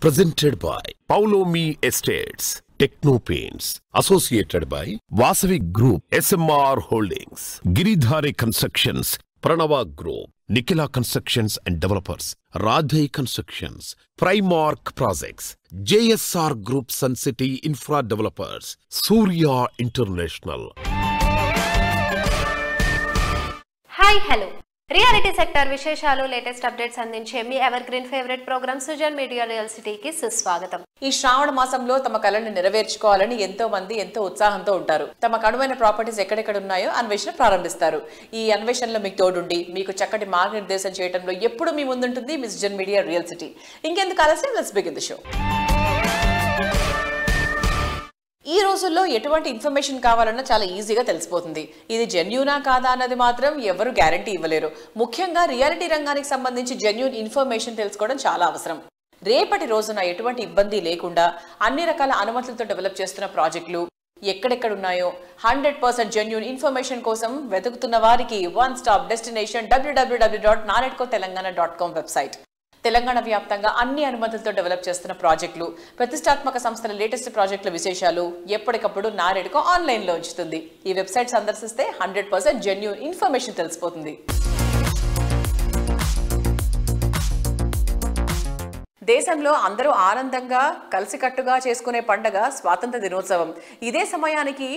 Presented by Paulomi Estates, Techno Paints, associated by Vasavi Group, SMR Holdings, Giridhari Constructions, Pranava Group, Nikhila Constructions and Developers, Radhe Constructions, Primark Projects, JSR Group Sun City Infra Developers, Surya International. Hi, hello. Reality sector విశేషాలు latest updates అందించే మీ evergreen favourite programme Sujan media real సిటీకి సుస్వాగతం. ఈ శ్రావణ మాసంలో తమ కళను నెరవేర్చుకోవాలని ఎంతో మంది ఎంతో ఉత్సాహంతో ఉంటారు. తమ కనువైన ప్రాపర్టీస్ ఎక్కడెక్కడ ఉన్నాయో అన్వేషణ ప్రారంభిస్తారు. ఈ అన్వేషణలో మీకు తోడుండి మీకు చక్కటి మార్గనిర్దేశం చేయడంలో ఎప్పుడు మీ ముందుంటుంది మీ సుజన్ మీడియా రియల్ సిటీ. ఇంకెందుకు ఆలస్యం, లెట్స్ బిగిన్ ది షో. ఈ రోజుల్లో ఎటువంటి ఇన్ఫర్మేషన్ కావాలన్నా చాలా ఈజీగా తెలిసిపోతుంది. ఇది జెన్యూనా కాదా అన్నది మాత్రం ఎవరు గ్యారంటీ ఇవ్వలేరు. ముఖ్యంగా రియాలిటీ రంగానికి సంబంధించి జెన్యూన్ ఇన్ఫర్మేషన్ తెలుసుకోవడం చాలా అవసరం. రేపటి రోజున ఎటువంటి ఇబ్బంది లేకుండా అన్ని రకాల అనుమతులతో డెవలప్ చేస్తున్న ప్రాజెక్టులు ఎక్కడెక్కడున్నాయో 100% జెన్యూన్ ఇన్ఫర్మేషన్ కోసం వెతుకుతున్న వారికి one stop destination www.naredcotelangana.com website. Telangana వ్యాప్తంగా అన్ని అనుమతులతో డెవలప్ చేస్తున్న ప్రాజెక్టులు, ప్రతిష్టాత్మక సంస్థల లేటెస్ట్ ప్రాజెక్టుల విశేషాలు ఎప్పటికప్పుడు నారెడ్కో ఆన్లైన్లో ఉంచుతుంది. ఈ వెబ్సైట్ సందర్శిస్తే 100% జెన్యూన్ ఇన్ఫర్మేషన్ తెలిసిపోతుంది. దేశంలో అందరూ ఆనందంగా కలిసికట్టుగా చేసుకునే పండగ స్వాతంత్ర దినోత్సవం. ఇదే సమయానికి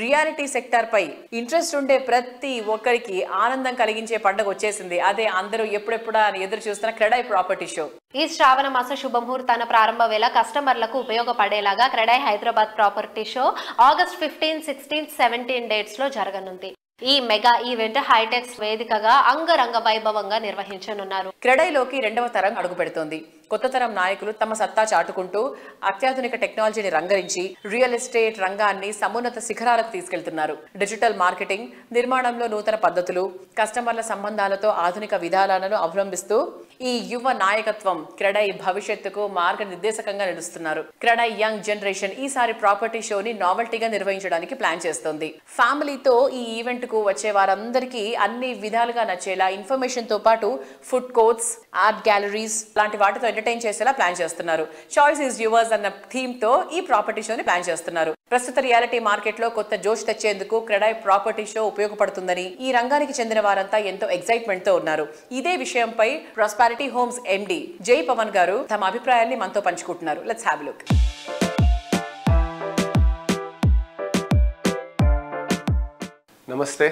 రియాలిటీ సెక్టార్ పై ఇంట్రెస్ట్ ఉండే ప్రతి ఒక్కరికి ఆనందం కలిగించే పండుగ వచ్చేసింది. అదే అందరూ ఎప్పుడెప్పుడా అని ఎదురు చూస్తున్న క్రెడై ప్రాపర్టీ షో. ఈ శ్రావణ మాస శుభముహూర్తాన ప్రారంభ వేళ కస్టమర్లకు ఉపయోగపడేలాగా CREDAI Hyderabad property show August 15, 16, 17 dates లో జరగనుంది. ఈ మెగా ఈవెంట్ హైటెక్స్ వేదికగా అంగరంగ వైభవంగా నిర్వహించనున్నారు. క్రెడైలోకి రెండవ తరం అడుగు పెడుతోంది. కొత్త తరం నాయకులు తమ సత్తా చాటుకుంటూ అత్యాధునిక టెక్నాలజీని రంగరించి రియల్ ఎస్టేట్ రంగాన్ని సమున్నత శిఖరాలకు తీసుకెళ్తున్నారు. డిజిటల్ మార్కెటింగ్, నిర్మాణంలో నూతన పద్ధతులు, కస్టమర్ల సంబంధాలతో ఆధునిక విధానాలను అవలంబిస్తూ ఈ యువ నాయకత్వం క్రెడై భవిష్యత్తుకు మార్గనిర్దేశకంగా నిలుస్తున్నారు. క్రెడై యంగ్ జనరేషన్ ఈసారి ప్రాపర్టీ షోని నావెల్టీగా నిర్వహించడానికి ప్లాన్ చేస్తోంది. ఫ్యామిలీతో ఈ ఈవెంట్ కు వచ్చే వారందరికీ అన్ని విధాలుగా నచ్చేలా ఇన్ఫర్మేషన్ తో పాటు ఫుడ్ కోర్ట్స్, ఆర్ట్ గ్యాలరీస్ లాంటి వాటితో ఎంటర్టైన్ చేసేలా ప్లాన్ చేస్తున్నారు. చాయిస్ ఈజ్ యువర్స్ అన్న థీమ్ తో ఈ ప్రాపర్టీ షోని ప్లాన్ చేస్తున్నారు. ప్రస్తుత రియాలిటీ మార్కెట్ లో కొత్త జోష్ తెచ్చేందుకు క్రెడై ప్రాపర్టీ షో ఉపయోగపడుతుందని ఈ రంగానికి చెందిన వారంతా ఎంతో ఎక్సైట్మెంట్ తో ఉన్నారు. ఇదే విషయంపై ప్రాస్పారిటీ హోమ్స్ ఎండి జై పవన్ గారు తమ అభిప్రాయాన్ని మనతో పంచుకుంటున్నారు. Let's have a look. నమస్తే,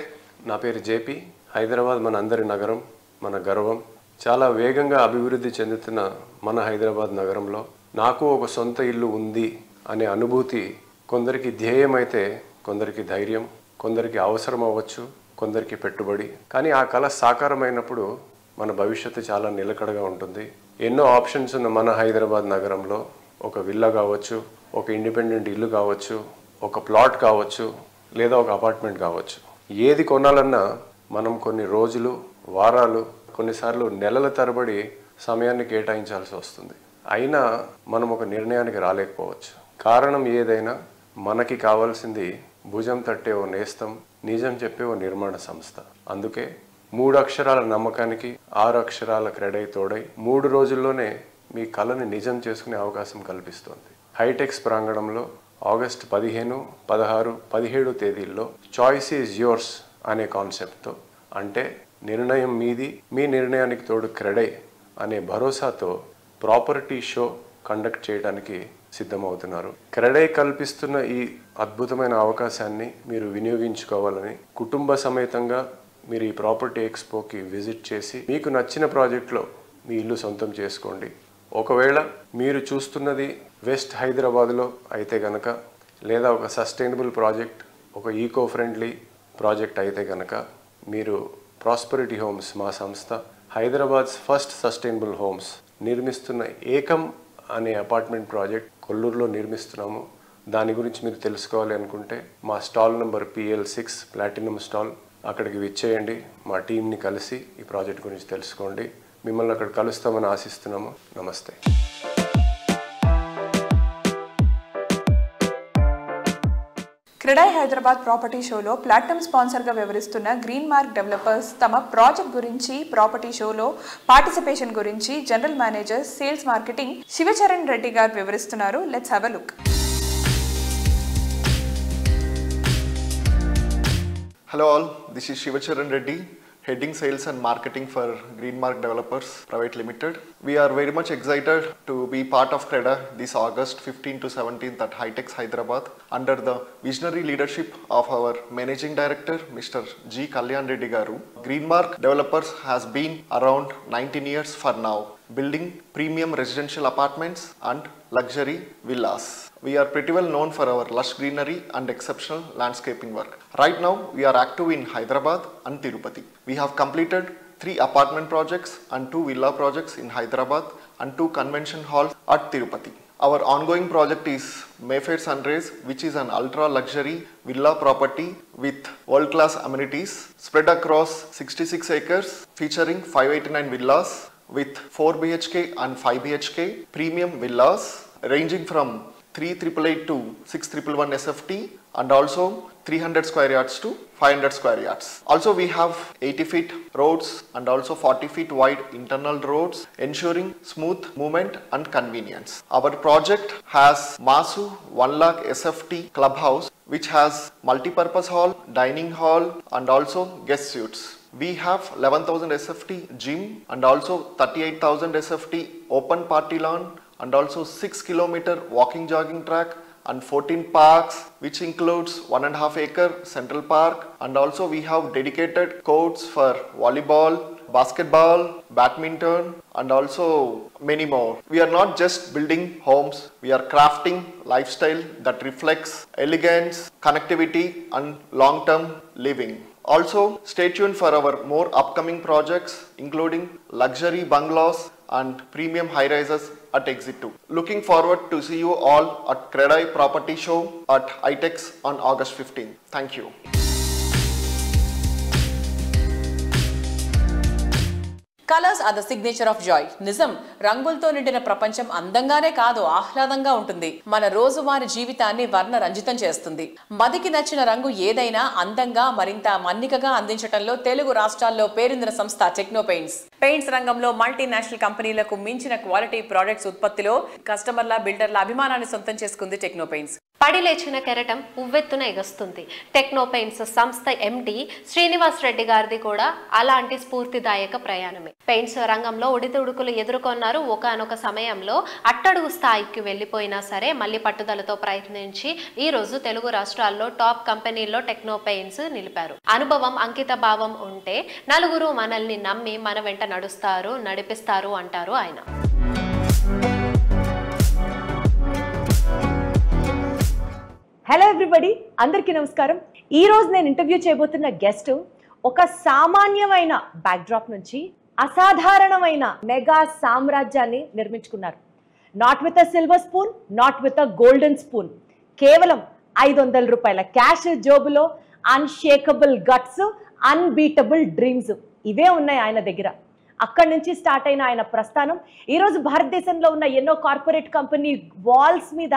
నా పేరు జేపీ. హైదరాబాద్ మన అందరి నగరం, మన గర్వం. చాలా వేగంగా అభివృద్ధి చెందుతున్న మన హైదరాబాద్ నగరంలో నాకు ఒక సొంత ఇల్లు ఉంది అనే అనుభూతి కొందరికి ధ్యేయం అయితే కొందరికి ధైర్యం, కొందరికి అవసరం అవ్వచ్చు, కొందరికి పెట్టుబడి. కానీ ఆ కళ సాకారమైనప్పుడు మన భవిష్యత్తు చాలా నిలకడగా ఉంటుంది. ఎన్నో ఆప్షన్స్ ఉన్న మన హైదరాబాద్ నగరంలో ఒక విల్లా కావచ్చు, ఒక ఇండిపెండెంట్ ఇల్లు కావచ్చు, ఒక ప్లాట్ కావచ్చు, లేదా ఒక అపార్ట్మెంట్ కావచ్చు. ఏది కొనాలన్నా మనం కొన్ని రోజులు, వారాలు, కొన్నిసార్లు నెలల తరబడి సమయాన్ని కేటాయించాల్సి వస్తుంది. అయినా మనం ఒక నిర్ణయానికి రాలేకపోవచ్చు. కారణం ఏదైనా మనకి కావాల్సింది భుజం తట్టే ఓ నేస్తం, నిజం చెప్పే ఓ నిర్మాణ సంస్థ. అందుకే 3 అక్షరాల నమ్మకానికి 6 అక్షరాల క్రెడై తోడై 3 రోజుల్లోనే మీ కళని నిజం చేసుకునే అవకాశం కల్పిస్తోంది. హైటెక్స్ ప్రాంగణంలో ఆగస్ట్ 15, 16, 17 తేదీల్లో చాయిస్ ఈజ్ యోర్స్ అనే కాన్సెప్ట్తో, అంటే నిర్ణయం మీది, మీ నిర్ణయానికి తోడు క్రెడై అనే భరోసాతో ప్రాపర్టీ షో కండక్ట్ చేయడానికి సిద్ధమవుతున్నారు. క్రెడై కల్పిస్తున్న ఈ అద్భుతమైన అవకాశాన్ని మీరు వినియోగించుకోవాలని కుటుంబ సమేతంగా మీరు ఈ ప్రాపర్టీ ఎక్స్పోకి విజిట్ చేసి మీకు నచ్చిన ప్రాజెక్ట్లో మీ ఇల్లు సొంతం చేసుకోండి. ఒకవేళ మీరు చూస్తున్నది వెస్ట్ హైదరాబాద్లో అయితే కనుక, లేదా ఒక సస్టైనబుల్ ప్రాజెక్ట్, ఒక ఈకో ఫ్రెండ్లీ ప్రాజెక్ట్ అయితే కనుక, మీరు ప్రాస్పరిటీ హోమ్స్, మా సంస్థ హైదరాబాద్స్ ఫస్ట్ సస్టైనబుల్ హోమ్స్ నిర్మిస్తున్న ఏకం అనే అపార్ట్మెంట్ ప్రాజెక్ట్ కొల్లూరులో నిర్మిస్తున్నాము. దాని గురించి మీరు తెలుసుకోవాలి అనుకుంటే మా stall number PL6 platinum stall, అక్కడికి విచ్చేయండి. మా టీంని కలిసి ఈ ప్రాజెక్ట్ గురించి తెలుసుకోండి. మిమ్మల్ని అక్కడ కలుస్తామని ఆశిస్తున్నాము. నమస్తే. క్రెడాయ్ హైదరాబాద్ ప్రాపర్టీ షోలో ప్లాటినం స్పాన్సర్గా వ్యవహరిస్తున్న గ్రీన్ మార్క్ డెవలపర్స్ తమ ప్రాజెక్ట్ గురించి, ప్రాపర్టీ షోలో పార్టిసిపేషన్ గురించి general manager sales marketing Shivacharan Reddy గారు వివరిస్తున్నారు. Let's have a look. Hello all, this is Shivacharan Reddy, heading sales and marketing for Green Mark Developers Private Limited. We are very much excited to be part of CREDA this August 15 to 17th at HITEX Hyderabad under the visionary leadership of our Managing Director Mr. G. Kalyan Reddy Garu. Green Mark Developers has been around 19 years for now, building premium residential apartments and luxury villas. We are pretty well known for our lush greenery and exceptional landscaping work. Right now, we are active in Hyderabad and Tirupati. We have completed 3 apartment projects and 2 villa projects in Hyderabad and 2 convention halls at Tirupati. Our ongoing project is Mayfair Sunrise, which is an ultra luxury villa property with world-class amenities spread across 66 acres, featuring 589 villas with 4 BHK and 5 BHK premium villas ranging from 3,888 to 6,111 SFT and also 300 square yards to 500 square yards. Also we have 80 feet roads and also 40 feet wide internal roads, ensuring smooth movement and convenience. Our project has Masu 1 lakh SFT clubhouse which has multi-purpose hall, dining hall and also guest suites. We have 11,000 SFT gym and also 38,000 SFT open party lawn and also 6 kilometer walking jogging track and 14 parks which includes 1.5 acre central park, and also we have dedicated courts for volleyball, basketball, badminton and also many more. We are not just building homes, we are crafting lifestyle that reflects elegance, connectivity and long-term living. Also stay tuned for our more upcoming projects including luxury bungalows and premium high-rises at Exit 2. Looking forward to see you all at CREDAI Property Show at HITEX on August 15. Thank you. Colours are the signature of joy. నిజం, రంగులతో నిండిన ప్రపంచం అందంగానే కాదు, ఆహ్లాదంగా ఉంటుంది. మన రోజువారి జీవితాన్ని వర్ణ రంజితం చేస్తుంది. మదికి నచ్చిన రంగు ఏదైనా అందంగా, మరింత మన్నికగా అందించడంలో తెలుగు రాష్ట్రాల్లో పేరొందిన సంస్థ టెక్నో పెయింట్స్. పెయింట్స్ రంగంలో మల్టీనేషనల్ కంపెనీలకు మించిన క్వాలిటీ ప్రొడక్ట్స్ ఉత్పత్తిలో కస్టమర్ల, బిల్డర్ల అభిమానాన్ని సొంతం చేసుకుంది టెక్నో పెయింట్స్. పడి లేచిన కెరటం ఉవ్వెత్తున ఎగస్తుంది. టెక్నో పెయింట్స్ సంస్థ ఎండి శ్రీనివాస్ రెడ్డి గారిది కూడా అలాంటి స్ఫూర్తిదాయక ప్రయాణమే. పెయింట్స్ రంగంలో ఉడితుడుకులు ఎదుర్కొన్నారు. ఒకానొక సమయంలో అట్టడుగు స్థాయికి వెళ్లిపోయినా సరే మళ్ళీ పట్టుదలతో ప్రయత్నించి ఈ రోజు తెలుగు రాష్ట్రాల్లో టాప్ కంపెనీల్లో టెక్నో పెయింట్స్ నిలిపారు. అనుభవం, అంకిత భావం ఉంటే నలుగురు మనల్ని నమ్మి మన వెంట నడుస్తారు, నడిపిస్తారు అంటారు ఆయన. హలో ఎవ్రీబడి, అందరికీ నమస్కారం. ఈరోజు నేను ఇంటర్వ్యూ చేయబోతున్న గెస్ట్ ఒక సామాన్యమైన బ్యాక్డ్రాప్ నుంచి అసాధారణమైన మెగా సామ్రాజ్యాన్ని నిర్మించుకున్నారు. Not with a silver spoon, not with a golden spoon, కేవలం 500 రూపాయల క్యాష్ జోబులో అన్షేకబుల్ గట్స్, అన్బీటబుల్ డ్రీమ్స్ ఇవే ఉన్నాయి ఆయన దగ్గర. అక్కడి నుంచి స్టార్ట్ అయిన ఆయన ప్రస్థానం ఈరోజు భారతదేశంలో ఉన్న ఎన్నో కార్పొరేట్ కంపెనీ వాల్స్ మీద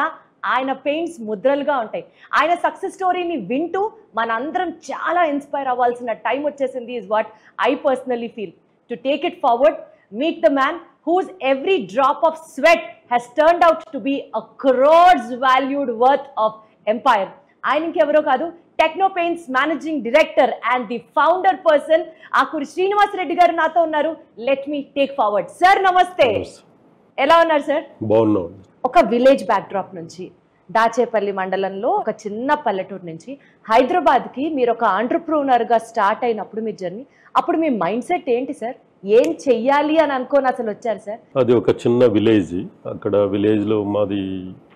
ఆయన పెయింట్స్ ముద్రలుగా ఉంటాయి. ఆయన సక్సెస్ స్టోరీని వింటూ మనందరం చాలా ఇన్స్పైర్ అవ్వాల్సిన టైం వచ్చేసింది. Is what I personally feel. To take it forward, meet the man whose every drop of sweat has turned out to be a crores valued worth of empire. ఆయన ఇంకెవరో కాదు, techno paints managing director and the founder person Akuri Srinivas Reddy గారు నాతో ఉన్నారు. Let me take forward. Sir నమస్తే, ఎలా ఉన్నారు sir? బాగున్నాం. ఒక విలేజ్ బ్యాక్డ్రాప్ నుంచి, దాచేపల్లి మండలంలో ఒక చిన్న పల్లెటూరు నుంచి హైదరాబాద్కి మీరు ఒక ఆంటర్ప్రూనర్గా స్టార్ట్ అయినప్పుడు మీ జర్నీ, అప్పుడు మీ మైండ్ సెట్ ఏంటి సార్? ఏం చెయ్యాలి అని అనుకోని అసలు వచ్చారు సార్? అది ఒక చిన్న విలేజ్. అక్కడ విలేజ్లో మాది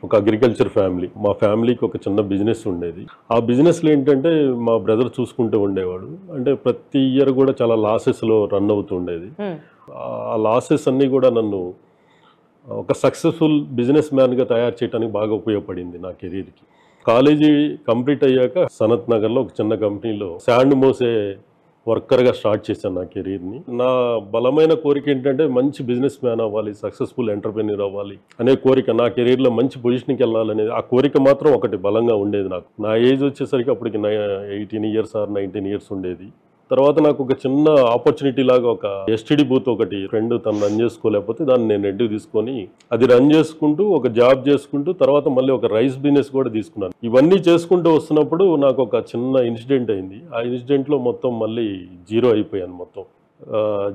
ఒక అగ్రికల్చర్ ఫ్యామిలీ. మా ఫ్యామిలీకి ఒక చిన్న బిజినెస్ ఉండేది. ఆ బిజినెస్లో ఏంటంటే మా బ్రదర్ చూసుకుంటూ ఉండేవాడు. అంటే ప్రతి ఇయర్ కూడా చాలా లాసెస్లో రన్ అవుతూ ఉండేది. ఆ లాసెస్ అన్నీ కూడా నన్ను ఒక సక్సెస్ఫుల్ బిజినెస్ మ్యాన్గా తయారు చేయడానికి బాగా ఉపయోగపడింది నా కెరీర్కి. కాలేజీ కంప్లీట్ అయ్యాక సనత్ నగర్లో ఒక చిన్న కంపెనీలో శాండ్ మోసే వర్కర్గా స్టార్ట్ చేశాను నా కెరీర్ని. నా బలమైన కోరిక ఏంటంటే మంచి బిజినెస్ మ్యాన్ అవ్వాలి, సక్సెస్ఫుల్ ఎంటర్ప్రెన్యూర్ అవ్వాలి అనే కోరిక. నా కెరీర్లో మంచి పొజిషన్కి వెళ్ళాలనేది ఆ కోరిక మాత్రం ఒకటి బలంగా ఉండేది నాకు. నా ఏజ్ వచ్చేసరికి అప్పటికి 18 years or 19 years ఉండేది. తర్వాత నాకు ఒక చిన్న ఆపర్చునిటీ లాగా ఒక ఎస్టీడీ బూత్ ఒకటి ఫ్రెండ్ తను రన్ చేసుకోలేకపోతే దాన్ని నేను రెడ్డి తీసుకొని అది రన్ చేసుకుంటూ ఒక జాబ్ చేసుకుంటూ తర్వాత మళ్ళీ ఒక రైస్ బిజినెస్ కూడా తీసుకున్నాను. ఇవన్నీ చేసుకుంటూ వస్తున్నప్పుడు నాకు ఒక చిన్న ఇన్సిడెంట్ అయింది. ఆ ఇన్సిడెంట్లో మొత్తం మళ్ళీ జీరో అయిపోయాను. మొత్తం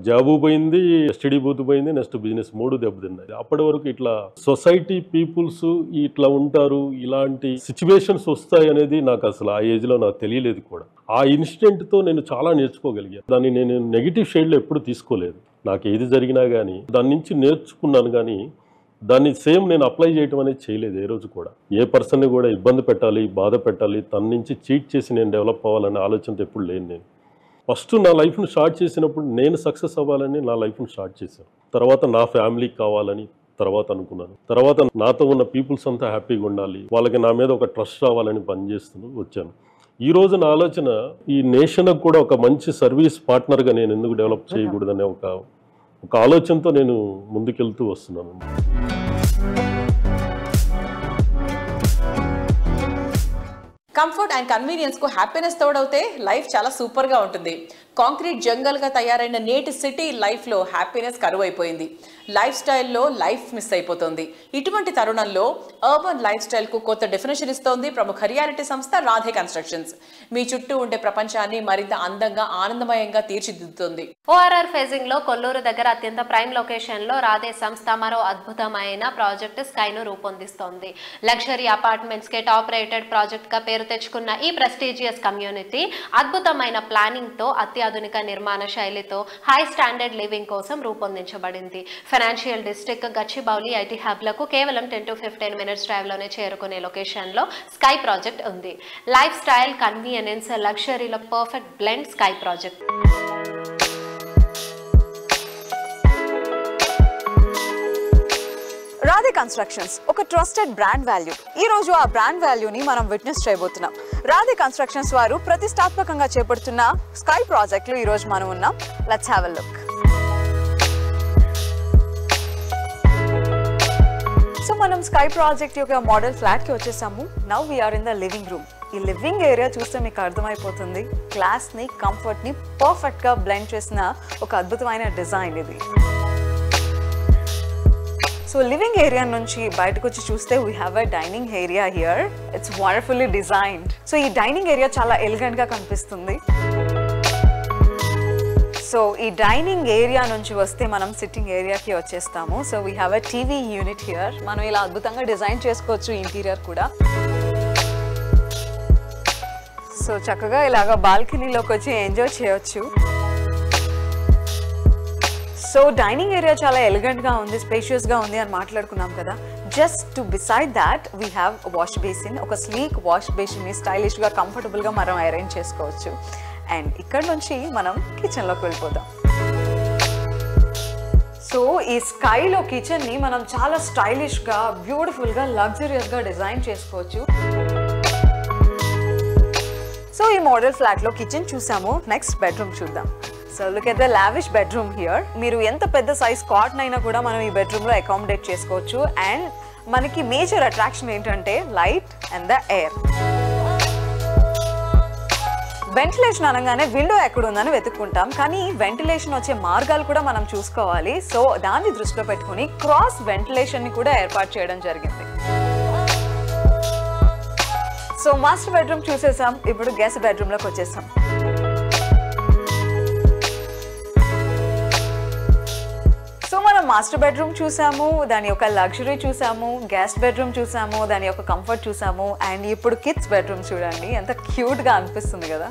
జాబు పోయింది, ఎస్టీడీ బూత్ పోయింది, నెక్స్ట్ బిజినెస్ 3 దెబ్బతిన్నాయి. అప్పటి వరకు ఇట్లా సొసైటీ పీపుల్స్ ఇట్లా ఉంటారు, ఇలాంటి సిచ్యువేషన్స్ వస్తాయి అనేది నాకు అసలు ఆ ఏజ్లో నాకు తెలియలేదు కూడా. ఆ ఇన్సిడెంట్తో నేను చాలా నేర్చుకోగలిగాను. దాన్ని నేను నెగిటివ్ షేడ్లో ఎప్పుడు తీసుకోలేదు. నాకు ఏది జరిగినా కానీ దాని నుంచి నేర్చుకున్నాను, కానీ దాన్ని సేమ్ నేను అప్లై చేయడం అనేది చేయలేదు ఏ రోజు కూడా. ఏ పర్సన్ని కూడా ఇబ్బంది పెట్టాలి, బాధ పెట్టాలి, తన నుంచి చీట్ చేసి నేను డెవలప్ అవ్వాలనే ఆలోచనతో ఎప్పుడు లేను నేను. ఫస్ట్ నా లైఫ్ను స్టార్ట్ చేసినప్పుడు నేను సక్సెస్ అవ్వాలని నా లైఫ్ను స్టార్ట్ చేశాను. తర్వాత నా ఫ్యామిలీకి కావాలని తర్వాత అనుకున్నాను. తర్వాత నాతో ఉన్న పీపుల్స్ అంతా హ్యాపీగా ఉండాలి, వాళ్ళకి నా మీద ఒక ట్రస్ట్ రావాలని పనిచేస్తూ వచ్చాను. ఈ రోజు నా ఆలోచన ఈ నేషన్కి కూడా ఒక మంచి సర్వీస్ పార్ట్నర్గా నేను ఎందుకు డెవలప్ చేయకూడదనే ఒక ఆలోచనతో నేను ముందుకెళ్తూ వస్తున్నాను. కంఫర్ట్ అండ్ కన్వీనియన్స్ కు హ్యాపీనెస్ తోడవుతే లైఫ్ చాలా సూపర్ గా ఉంటుంది. కాంక్రీట్ జంగల్ గా తయారైన నేటి సిటీ లైఫ్ లో హ్యాపీనెస్ కరువైపోయింది. లైఫ్ స్టైల్లో లైఫ్ మిస్ అయిపోతుంది. ఇటువంటి తరుణంలో అర్బన్ లైఫ్ స్టైల్ కు కొత్త డెఫినేషన్ ఇస్తోంది ప్రముఖ రియాలిటీ సంస్థ రాధే కన్స్ట్రక్షన్స్. మీ చుట్టూ ఉండే ప్రపంచాన్ని మరింత అందంగా ఆనందమయంగా తీర్చిదిద్దుతుంది. ఓఆర్ఆర్ ఫేజింగ్ లో కొల్లూరు దగ్గర అత్యంత ప్రైమ్ లొకేషన్ లో రాధే సంస్థ మరో అద్భుతమైన ప్రాజెక్ట్ స్కైను రూపొందిస్తోంది. లగ్జరీ అపార్ట్మెంట్స్ కే టాప్ రేటెడ్ ప్రాజెక్ట్ గా పేరు తెచ్చుకున్న ఈ ప్రెస్టీజియస్ కమ్యూనిటీ అద్భుతమైన ప్లానింగ్ తో అత్యాధునిక నిర్మాణ శైలితో హై స్టాండర్డ్ లివింగ్ కోసం రూపొందించబడింది. Financial district Gachibowli IT hub లకు కేవలం 10 to 15 minutes డ్రైవ్ లోనే చేరుకునే లొకేషన్ లో స్కై ప్రాజెక్ట్ ఉంది. లైఫ్ స్టైల్, కన్వీనియన్స్, లగ్జరీలో perfect blend sky project. Radhe constructions ఒక ట్రస్టెడ్ బ్రాండ్ వాల్యూ. ఈ రోజు ఆ బ్రాండ్ వాల్యూని మనం విట్నెస్ చేయబోతున్నాం. రాధే కన్స్ట్రక్షన్స్ వారు ప్రతిష్టాత్మకంగా చేపడుతున్న స్కై ప్రాజెక్టులు ఈ రోజు మనం ఉన్నాం. Let's have a look. So మనం స్కై ప్రాజెక్ట్ యొక్క మోడల్ ఫ్లాట్ కి వచ్చేసాము. Now we're in the living room. ఈ లివింగ్ ఏరియా చూస్తే మీకు అర్థమైపోతుంది, క్లాస్ ని కంఫర్ట్ ని పర్ఫెక్ట్ గా బ్లెండ్ చేసిన ఒక అద్భుతమైన డిజైన్ ఇది. సో లివింగ్ ఏరియా నుంచి బయటకు వచ్చి చూస్తే we have a dining area here. It's wonderfully designed. So ఈ డైనింగ్ ఏరియా చాలా ఎలిగెంట్ గా కనిపిస్తుంది. సో ఈ డైనింగ్ ఏరియా నుంచి వస్తే మనం సిట్టింగ్ ఏరియాకి వచ్చేస్తాము. So we have a TV unit here. మనం ఇలా అద్భుతంగా డిజైన్ చేసుకోవచ్చు ఇంటీరియర్ కూడా. సో చక్కగా ఇలాగా బాల్కనీలోకి వచ్చి ఎంజాయ్ చేయొచ్చు. సో డైనింగ్ ఏరియా చాలా ఎలిగెంట్గా ఉంది, స్పేషియస్గా ఉంది అని మాట్లాడుకున్నాం కదా. Just to beside that we have wash basin. ఒక స్లీక్ వాష్ బేసిన్ని స్టైలిష్గా కంఫర్టబుల్గా మనం అరేంజ్ చేసుకోవచ్చు. అండ్ ఇక్కడ నుంచి మనం కిచెన్లోకి వెళ్ళిపోదాం. సో ఈ స్కైలో కిచెన్ని మనం చాలా స్టైలిష్గా, బ్యూటిఫుల్గా, లగ్జరియస్గా డిజైన్ చేసుకోవచ్చు. సో ఈ మోడల్ ఫ్లాట్లో కిచెన్ చూసాము. నెక్స్ట్ బెడ్రూమ్ చూద్దాం. So look at the lavish bedroom here. మీరు ఎంత పెద్ద సైజ్ కాట్ అయినా కూడా మనం ఈ బెడ్రూమ్లో అకామిడేట్ చేసుకోవచ్చు. అండ్ మనకి మేజర్ అట్రాక్షన్ ఏంటంటే light and the air. Ventilation అనగానే విండో ఎక్కడ ఉందని వెతుక్కుంటాం, కానీ వెంటిలేషన్ వచ్చే మార్గాలు కూడా మనం చూసుకోవాలి. సో దాన్ని దృష్టిలో పెట్టుకుని క్రాస్ వెంటిలేషన్ని కూడా ఏర్పాటు చేయడం జరిగింది. సో మాస్టర్ బెడ్రూమ్ చూసేసాం. ఇప్పుడు గెస్ట్ బెడ్రూమ్లోకి వచ్చేసాం. సో మనం మాస్టర్ బెడ్రూమ్ చూసాము, దాని యొక్క లగ్జరీ చూసాము, గెస్ట్ బెడ్రూమ్ చూసాము, దాని యొక్క కంఫర్ట్ చూసాము. అండ్ ఇప్పుడు కిడ్స్ బెడ్రూమ్ చూడండి, ఎంత క్యూట్గా అనిపిస్తుంది కదా.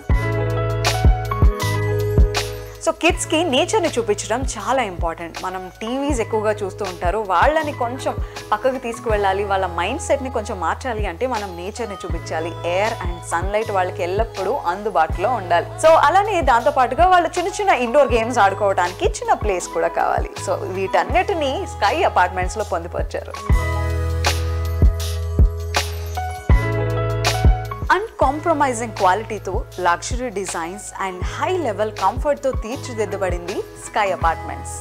సో కిడ్స్కి నేచర్ని చూపించడం చాలా ఇంపార్టెంట్. మనం టీవీస్ ఎక్కువగా చూస్తూ ఉంటారు, వాళ్ళని కొంచెం పక్కకు తీసుకువెళ్ళాలి, వాళ్ళ మైండ్ సెట్ని కొంచెం మార్చాలి అంటే మనం నేచర్ని చూపించాలి. ఎయిర్ అండ్ సన్లైట్ వాళ్ళకి ఎల్లప్పుడూ అందుబాటులో ఉండాలి. సో అలానే దాంతోపాటుగా వాళ్ళు చిన్న చిన్న ఇండోర్ గేమ్స్ ఆడుకోవడానికి చిన్న ప్లేస్ కూడా కావాలి. సో వీటన్నిటినీ స్కై అపార్ట్మెంట్స్లో పొందుపరిచారు. అన్కాంప్రమైజింగ్ క్వాలిటీతో luxury designs and high level కంఫర్ట్తో తీర్చిదిద్దబడింది స్కై అపార్ట్మెంట్స్.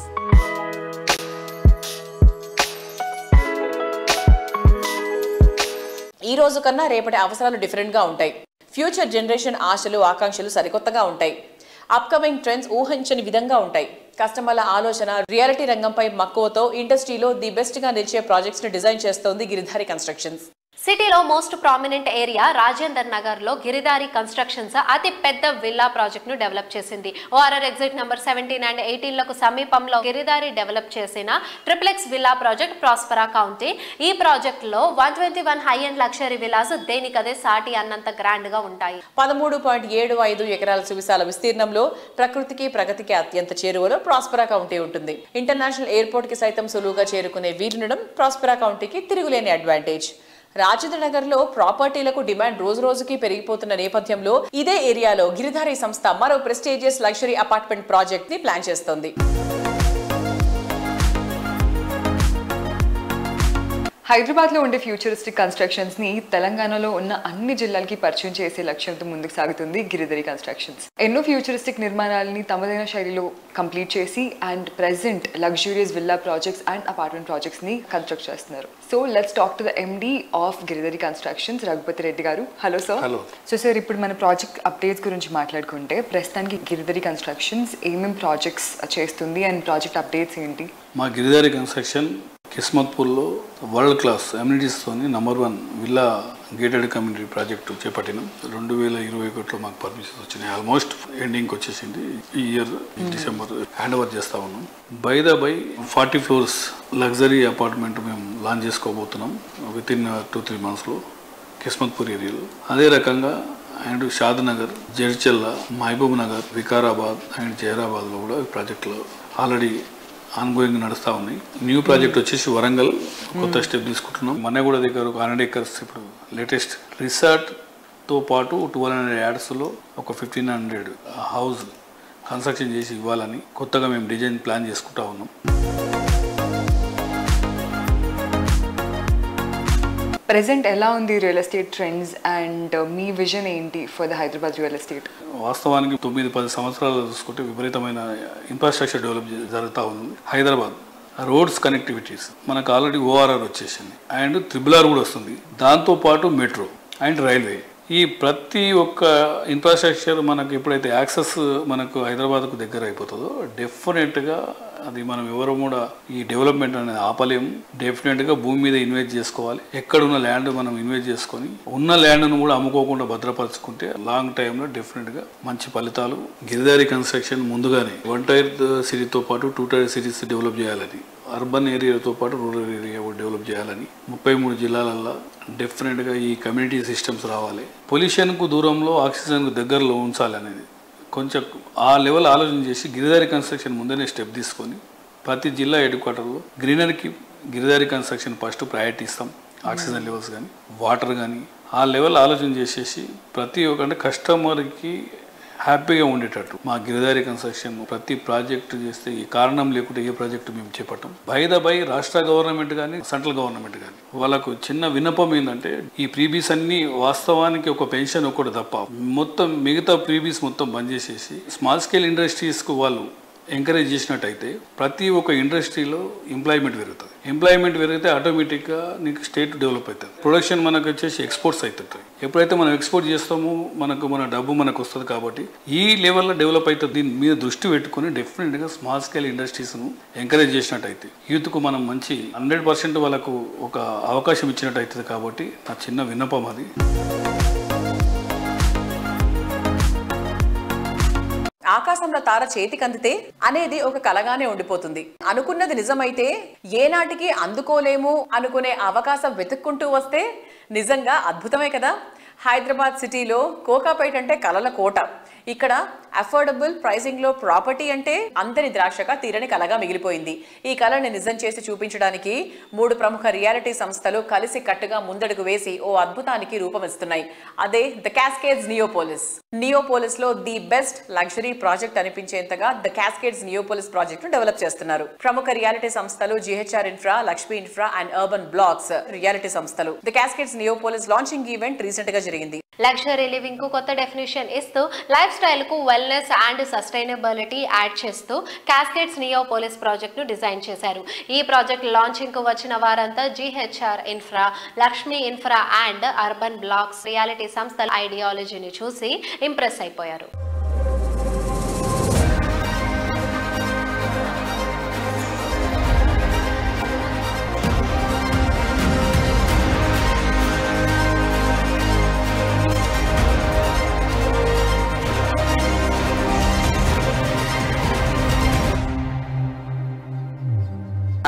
ఈ రోజు కన్నా రేపటి అవసరాలు డిఫరెంట్గా ఉంటాయి. ఫ్యూచర్ జనరేషన్ ఆశలు ఆకాంక్షలు సరికొత్తగా ఉంటాయి. అప్కమింగ్ ట్రెండ్స్ ఊహించని విధంగా ఉంటాయి. కస్టమర్ల ఆలోచన రియాలిటీ రంగంపై మక్కువతో ఇండస్ట్రీలో ది బెస్ట్ గా నిలిచే ప్రాజెక్ట్స్ ని డిజైన్ చేస్తోంది గిరిధారి కన్స్ట్రక్షన్స్. సిటీలో most prominent area Rajender Nagar లో గిరిధారి కన్స్ట్రక్షన్స్ అతి పెద్ద విల్లా ప్రాజెక్ట్ ను డెవలప్ చేసింది. ORR ఎగ్జిట్ నంబర్ 17 అండ్ 18 లకు సమీపంలో గిరిధారి డెవలప్ చేసిన ట్రిప్లెక్స్ విల్లా ప్రాజెక్ట్ ప్రాస్పరా కౌంటీ. ఈ ప్రాజెక్ట్ లో 121 హై అండ్ లగ్జరీ విల్లాస్ దేనికదే సాటి అన్నంత గ్రాండ్ గా ఉంటాయి. 13.75 ఎకరాల సువిశాల విస్తీర్ణంలో ప్రకృతికి ప్రగతికి అత్యంత చేరువలో ప్రాస్పరా కౌంటీ ఉంటుంది. ఇంటర్నేషనల్ ఎయిర్పోర్ట్ కి సైతం సులువుగా చేరుకునే వీలుండడం ప్రాస్పరా కౌంటీకి తిరుగులేని అడ్వాంటేజ్. రాజేంద్ర నగర్ లో ప్రాపర్టీలకు డిమాండ్ రోజు రోజుకి పెరిగిపోతున్న నేపథ్యంలో ఇదే ఏరియాలో గిరిధారి సంస్థ మరో ప్రెస్టీజియస్ లగ్జరీ అపార్ట్మెంట్ ప్రాజెక్ట్ ని ప్లాన్ చేస్తోంది. హైదరాబాద్లో ఉండే ఫ్యూచరిస్టిక్ కన్స్ట్రక్షన్స్ని తెలంగాణలో ఉన్న అన్ని జిల్లాలకి పరిచయం చేసే లక్ష్యంతో ముందుకు సాగుతుంది గిరిధారి కన్స్ట్రక్షన్స్. ఎన్నో ఫ్యూచరిస్టిక్ నిర్మాణాలని తమదైన శైలిలో కంప్లీట్ చేసి and present luxurious villa projects and apartment ప్రాజెక్ట్స్ని కన్స్ట్రక్ట్ చేస్తున్నారు. So let's talk to the MD of Giridhari constructions, Raghupathi Reddy garu. Hello sir. Hello. So sir, ఇప్పుడు మన ప్రాజెక్ట్ అప్డేట్స్ గురించి మాట్లాడుకుంటే ప్రస్తుతానికి గిరిధారి కన్స్ట్రక్షన్స్ ఏమేమి ప్రాజెక్ట్స్ చేస్తుంది అండ్ ప్రాజెక్ట్ అప్డేట్స్ ఏంటి? మా గిరిధారి కన్స్ట్రక్షన్ కిస్మత్పూర్లో వరల్డ్ క్లాస్ అమ్యూనిటీస్తోని #1 విల్లా గేటెడ్ కమ్యూనిటీ ప్రాజెక్టు చేపట్టినాం. 2021లో మాకు పర్మిషన్స్ వచ్చినాయి. ఆల్మోస్ట్ ఎండింగ్కి వచ్చేసింది. ఈ ఇయర్ డిసెంబర్ హ్యాండ్ ఓవర్ చేస్తూ ఉన్నాం. బై 40 floors లగ్జరీ అపార్ట్మెంట్ మేము లాంచ్ చేసుకోబోతున్నాం వితిన్ 2-3 monthsలో కిస్మత్పూర్ ఏరియాలో. అదే రకంగా అండ్ షాద్నగర్, జడ్చల్ల, మహబూబ్ నగర్, వికారాబాద్ అండ్ జైరాబాద్లో కూడా ప్రాజెక్టులు ఆల్రెడీ ఆన్గోయింగ్ నడుస్తూ ఉన్నాయి. న్యూ ప్రాజెక్ట్ వచ్చేసి వరంగల్ కొత్త స్టెప్ తీసుకుంటున్నాం. మన్నగూడ దగ్గర 100 acres ఇప్పుడు లేటెస్ట్ రిసార్ట్తో పాటు 1200 యార్డ్స్లో ఒక 1500 హౌస్ కన్స్ట్రక్షన్ చేసి ఇవ్వాలని కొత్తగా మేము డిజైన్ ప్లాన్ చేసుకుంటా ఉన్నాం. ప్రెజెంట్ ఎలా ఉంది రియల్ ఎస్టేట్ ట్రెండ్స్ అండ్ మీ విజన్ ఏంటి for the Hyderabad real estate? వాస్తవానికి 9-10 సంవత్సరాలు చూసుకుంటే విపరీతమైన ఇన్ఫ్రాస్ట్రక్చర్ డెవలప్ జరుగుతూ ఉంది. హైదరాబాద్ రోడ్స్ కనెక్టివిటీస్ మనకు ఆల్రెడీ ORR వచ్చేసింది అండ్ RRR కూడా వస్తుంది. దాంతోపాటు మెట్రో అండ్ రైల్వే, ఈ ప్రతి ఒక్క ఇన్ఫ్రాస్ట్రక్చర్ మనకు ఎప్పుడైతే యాక్సెస్ మనకు హైదరాబాద్కు దగ్గర అయిపోతుందో డెఫినెట్గా అది మనం ఎవరు కూడా ఈ డెవలప్మెంట్ అనేది ఆపలేము. డెఫినెట్గా భూమి మీద ఇన్వెస్ట్ చేసుకోవాలి. ఎక్కడున్న ల్యాండ్ మనం ఇన్వెస్ట్ చేసుకొని ఉన్న ల్యాండ్ను కూడా అమ్ముకోకుండా భద్రపరచుకుంటే లాంగ్ టైంలో డెఫినెట్గా మంచి ఫలితాలు. గిరిధారి కన్స్ట్రక్షన్ ముందుగానే 1 tier సిటీతో పాటు 2 tier సిటీస్ డెవలప్ చేయాలని, అర్బన్ ఏరియాతో పాటు రూరల్ ఏరియా కూడా డెవలప్ చేయాలని 33 జిల్లాలల్లో డెఫినెట్గా ఈ కమ్యూనిటీ సిస్టమ్స్ రావాలి. పొల్యూషన్కు దూరంలో ఆక్సిజన్కు దగ్గరలో ఉంచాలి అనేది కొంచెం ఆ లెవెల్ ఆలోచన చేసి గిరిధారి కన్స్ట్రక్షన్ ముందనే స్టెప్ తీసుకొని ప్రతి జిల్లా హెడ్క్వార్టర్లో గ్రీనరీకి గిరిధారి కన్స్ట్రక్షన్ ఫస్ట్ ప్రయారిటీ ఇస్తాం. ఆక్సిజన్ లెవెల్స్ కానీ వాటర్ కానీ ఆ లెవెల్ ఆలోచన చేసేసి ప్రతి ఒక్క కస్టమర్కి హ్యాపీగా ఉండేటట్టు మా గిరిధారి కన్స్ట్రక్షన్ ప్రతి ప్రాజెక్టు చేస్తే ఈ కారణం లేకుంటే ఏ ప్రాజెక్టు మేము చేపట్టాం. బై రాష్ట్ర గవర్నమెంట్ కానీ సెంట్రల్ గవర్నమెంట్ కానీ వాళ్ళకు చిన్న విన్నపం ఏంటంటే ఈ ప్రీబీస్ అన్ని వాస్తవానికి ఒక పెన్షన్ ఒకటి తప్ప మొత్తం మిగతా ప్రీబీస్ మొత్తం బంద్ చేసేసి స్మాల్ స్కేల్ ఇండస్ట్రీస్కు వాళ్ళు ఎంకరేజ్ చేసినట్టయితే ప్రతి ఒక్క ఇండస్ట్రీలో ఎంప్లాయ్మెంట్ పెరుగుతుంది. ఎంప్లాయ్మెంట్ పెరిగితే ఆటోమేటిక్గా నీకు స్టేట్ డెవలప్ అవుతుంది. ప్రొడక్షన్ మనకు వచ్చేసి ఎక్స్పోర్ట్స్ అవుతుంటాయి. ఎప్పుడైతే మనం ఎక్స్పోర్ట్ చేస్తామో మన డబ్బు మనకు వస్తుంది. కాబట్టి ఈ లెవెల్లో డెవలప్ అవుతుంది. దీని మీద దృష్టి పెట్టుకుని డెఫినెట్గా స్మాల్ స్కేల్ ఇండస్ట్రీస్ను ఎంకరేజ్ చేసినట్టయితే యూత్కు మనం మంచి 100% వాళ్ళకు ఒక అవకాశం ఇచ్చినట్టు అవుతుంది. కాబట్టి నా చిన్న విన్నపం అది. ఆకాశంలో తార చేతికి అందితే అనేది ఒక కలగానే ఉండిపోతుంది. అనుకున్నది నిజమైతే ఏనాటికి అందుకోలేము అనుకునే అవకాశం వెతుక్కుంటూ వస్తే నిజంగా అద్భుతమే కదా. హైదరాబాద్ సిటీలో కోకాపేట అంటే కలల కోట. ఇక్కడ అఫోర్డబుల్ ప్రైసింగ్ లో ప్రాపర్టీ అంటే అంతని ద్రాక్షగా తీరని కలగా మిగిలిపోయింది. ఈ కళని నిజం చేసి చూపించడానికి 3 ప్రముఖ రియాలిటీ సంస్థలు కలిసి కట్టుగా ముందడుగు వేసి ఓ అద్భుతానికి రూపమిస్తున్నాయి. అదే ద క్యాస్కేడ్స్ నియోపోలిస్. నియోపోలిస్ లో ది బెస్ట్ లగ్జరీ ప్రాజెక్ట్ అనిపించేంతగా ద క్యాస్కేడ్స్ నియోపోలిస్ ప్రాజెక్ట్ ను డెవలప్ చేస్తున్నారు. ప్రముఖ రియాలిటీ సంస్థలు GHR infra, Lakshmi infra and urban blocks reality సంస్థలు. The Cascades Neopolis launching event recent గా జరిగింది. లగ్జరీ లివింగ్ కు కొత్త డెఫినేషన్ ఇస్తూ లైఫ్ స్టైల్ కు వెల్నెస్ అండ్ సస్టైనబిలిటీ యాడ్ చేస్తూ కాస్కేడ్స్ నియోపోలిస్ ప్రాజెక్ట్ ను డిజైన్ చేశారు. ఈ ప్రాజెక్ట్ లాంచింగ్ కు వచ్చిన వారంతా GHR infra, Lakshmi infra and urban blocks reality సంస్థల ఐడియాలజీని చూసి ఇంప్రెస్ అయిపోయారు.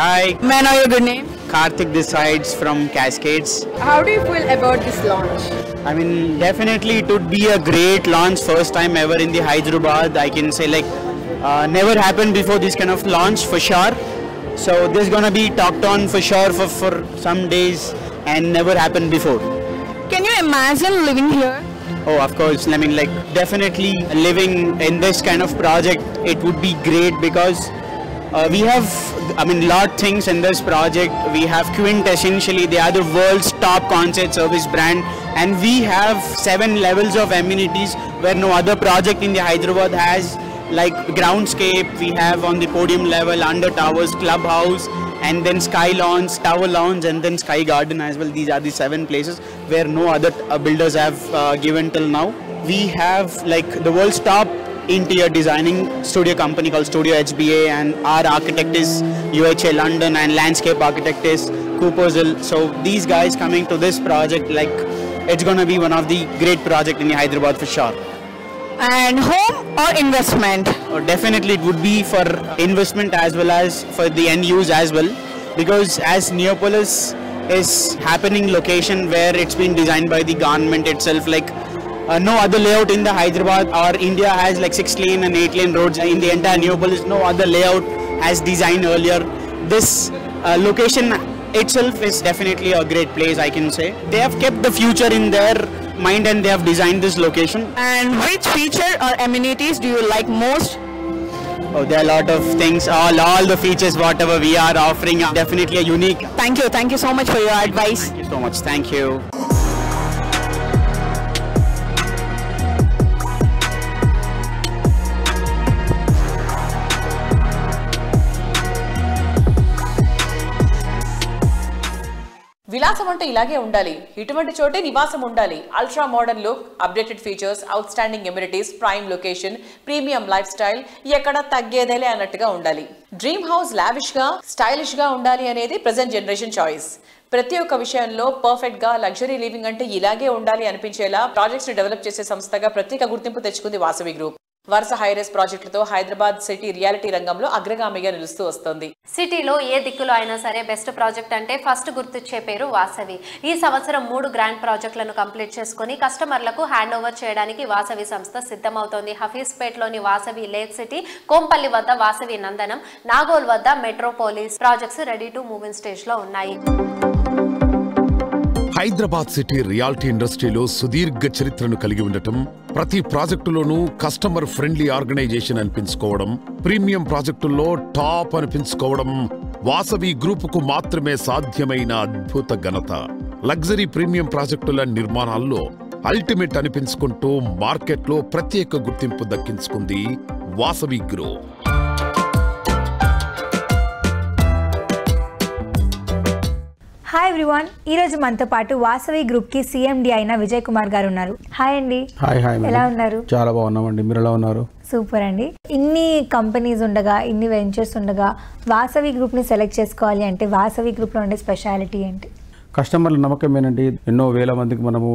Hi. May I know your good name? Karthik decides from Cascades. How do you feel about this launch? I mean, definitely it would be a great launch, first time ever in the Hyderabad. I can say never happened before this kind of launch for sure. So this is gonna be talked on for sure for some days and never happened before. Can you imagine living here? Oh, of course. I mean, definitely living in this kind of project, it would be great because we have, lot things in this project. We have Quint, essentially, they are the world's top concert service brand, and we have 7 levels of amenities where no other project in the Hyderabad has, like groundscape, we have on the podium level, under towers, clubhouse, and then sky lounge, tower lounge, and then sky garden as well. These are the 7 places where no other builders have given till now. We have the world's top interior designing studio company called Studio HBA, and our architect is UHA London, and landscape architect is Coopersville. So these guys coming to this project, it's gonna be one of the great project in Hyderabad for sure. And home or investment? Definitely it would be for investment as well as for the end use as well, because as Neopolis is happening location where it's been designed by the government itself, no other layout in the Hyderabad or India has 6 lane and 8 lane roads in the entire Neopolis. No other layout has designed earlier. This location itself is definitely a great place, I can say. They have kept the future in their mind and they have designed this location. And which feature or amenities do you like most? Oh, there are a lot of things. All the features whatever we are offering are definitely unique. Thank you so much for your advice. Thank you so much. Thank you. విలాసం అంటే ఇలాగే ఉండాలి, ఇటువంటి చోటే నివాసం ఉండాలి. Ultra modern look, updated features, out standing amenities, prime location, premium life style, ఎక్కడ తగ్గేదేలే అన్నట్టుగా ఉండాలి. డ్రీమ్ హౌస్ లావిష్ గా, స్టైలిష్ గా ఉండాలి అనేది ప్రెజెంట్ జనరేషన్ చాయిస్. ప్రతి ఒక్క విషయంలో పర్ఫెక్ట్ గా లగ్జరీ లివింగ్ అంటే ఇలాగే ఉండాలి అనిపించేలా ప్రాజెక్ట్స్ ని డెవలప్ చేసే సంస్థగా ప్రత్యేక గుర్తింపు తెచ్చుకుంది వాసవి గ్రూప్. వరుస హైరేస్ ప్రాజెక్టులతో హైదరాబాద్ సిటీ రియాలిటీ రంగంలో అగ్రగామిగా నిలుస్తూ వస్తోంది. సిటీలో ఏ దిక్కులో అయినా సరే బెస్ట్ ప్రాజెక్ట్ అంటే ఫస్ట్ గుర్తొచ్చే పేరు వాసవి. ఈ సంవత్సరం 3 గ్రాండ్ ప్రాజెక్టులను కంప్లీట్ చేసుకుని కస్టమర్లకు హ్యాండ్ ఓవర్ చేయడానికి వాసవి సంస్థ సిద్ధమవుతోంది. హఫీజ్పేట్లోని వాసవి లేక్ సిటీ, కోంపల్లి వద్ద వాసవి నందనం, నాగోల్ వద్ద Metropolis projects ready to move in stage లో ఉన్నాయి. హైదరాబాద్ సిటీ రియాలిటీ ఇండస్ట్రీలో సుదీర్ఘ చరిత్రను కలిగి ఉండటం, ప్రతి ప్రాజెక్టులోనూ కస్టమర్ ఫ్రెండ్లీ ఆర్గనైజేషన్ అనిపించుకోవడం, ప్రీమియం ప్రాజెక్టుల్లో టాప్ అనిపించుకోవడం వాసవి గ్రూపుకు మాత్రమే సాధ్యమైన అద్భుత ఘనత. లగ్జరీ ప్రీమియం ప్రాజెక్టుల నిర్మాణాల్లో అల్టిమేట్ అనిపించుకుంటూ మార్కెట్లో ప్రత్యేక గుర్తింపు దక్కించుకుంది వాసవి గ్రూప్. హాయ్ ఎవ్రీవన్, ఈరోజు మనతో పాటు వాసవి గ్రూప్కి సిఎండి అయిన విజయ్ కుమార్ గారు ఉన్నారు. హాయ్ అండి. హాయ్. ఎలా ఉన్నారు? చాలా బాగున్నామండి. మీరు ఎలా ఉన్నారు? సూపర్ అండి. ఇన్ని కంపెనీస్ ఉండగా, ఇన్ని వెంచర్స్ ఉండగా వాసవి గ్రూప్ని సెలెక్ట్ చేసుకోవాలి అంటే వాసవి గ్రూప్లో ఉండే స్పెషాలిటీ ఏంటి? కస్టమర్ల నమ్మకమేనండి. ఎన్నో వేల మందికి మనము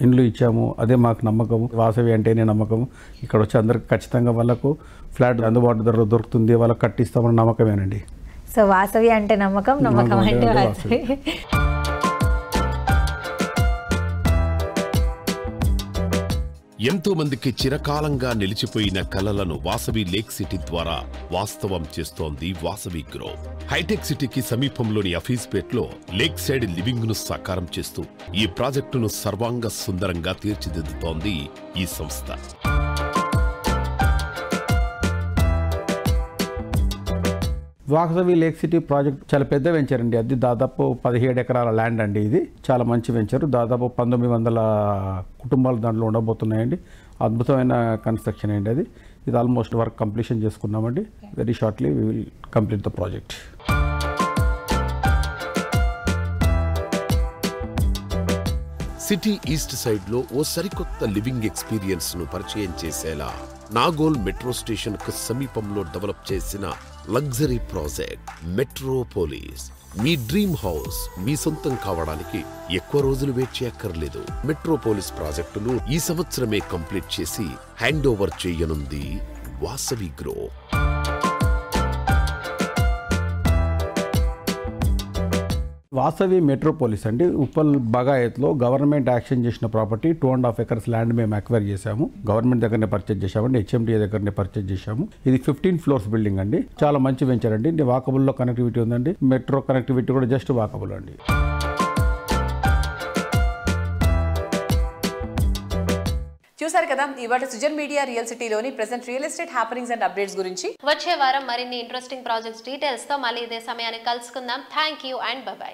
ఇండ్లు ఇచ్చాము, అదే మాకు నమ్మకం. వాసవి అంటేనే నమ్మకం. ఇక్కడ వచ్చి అందరికి ఖచ్చితంగా వాళ్ళకు ఫ్లాట్ అందుబాటు ధరలో దొరుకుతుంది, వాళ్ళకి కట్టిస్తామన్న నమ్మకమేనండి. సో వాసవి అంటే నమ్మకం, నమ్మకం అంటే వాసవి. ఎంతో మందికి చిరకాలంగా నిలిచిపోయిన కలలను వాసవి లేక్ సిటీ ద్వారా వాస్తవం చేస్తోంది వాసవి గ్రూప్. హైటెక్ సిటీకి సమీపంలోని హఫీజ్పేట్లో లేక్ సైడ్ లివింగ్ ను సాకారం చేస్తూ ఈ ప్రాజెక్టును సర్వాంగ సుందరంగా తీర్చిదిద్దుతోంది ఈ సంస్థ. వాసవి లేక్ సిటీ ప్రాజెక్ట్ చాలా పెద్ద వెంచర్ అండి. అది దాదాపు 17 ఎకరాల ల్యాండ్ అండి. ఇది చాలా మంచి వెంచర్. దాదాపు 1900 కుటుంబాలు దాంట్లో ఉండబోతున్నాయండి. అద్భుతమైన కన్స్ట్రక్షన్ అండి అది. ఇది ఆల్మోస్ట్ వర్క్ కంప్లీషన్ చేసుకున్నామండి. Very shortly we will complete the project. City east side లో ఓ సరికొత్త లివింగ్ ఎక్స్పీరియన్స్ ను పరిచయం చేసేలా నాగోల్ మెట్రో స్టేషన్ కు సమీపంలో డెవలప్ చేసిన లగ్జరీ ప్రాజెక్ట్ మెట్రోపోలిస్. మీ డ్రీమ్ హౌస్ మీ సొంతం కావడానికి ఎక్కువ రోజులు వెయిట్ చేయక్కర్లేదు. మెట్రోపోలిస్ ప్రాజెక్టును ఈ సంవత్సరమే కంప్లీట్ చేసి హ్యాండ్ ఓవర్ చేయనుంది వాసవి గ్రూప్. వాసవి మెట్రోపోలిస్ అండి. ఉప్పల్ బగాయత్లో గవర్నమెంట్ యాక్షన్ చేసిన ప్రాపర్టీ 2.5 acres ల్యాండ్ మేము అక్వైర్ చేశాము. గవర్నమెంట్ దగ్గరనే పర్చేజ్ చేశామండి. HMDA దగ్గరనే పర్చేజ్ చేశాము. ఇది 15 floors బిల్డింగ్ అండి. చాలా మంచి వెంచర్ అండి. వాకబుల్లో కనెక్టివిటీ ఉందండి. మెట్రో కనెక్టివిటీ కూడా జస్ట్ వాకబుల్ అండి. చూసారు కదా ఇవాళ సుజన్ మీడియా రియల్ సిటీలోని present real estate happenings and updates గురించి. వచ్చే వారం మరిన్ని ఇంట్రెస్టింగ్ ప్రాజెక్ట్స్ డీటెయిల్స్ తో మళ్ళీ ఇదే సమయానికి కలుసుకుందాం. Thank you and by.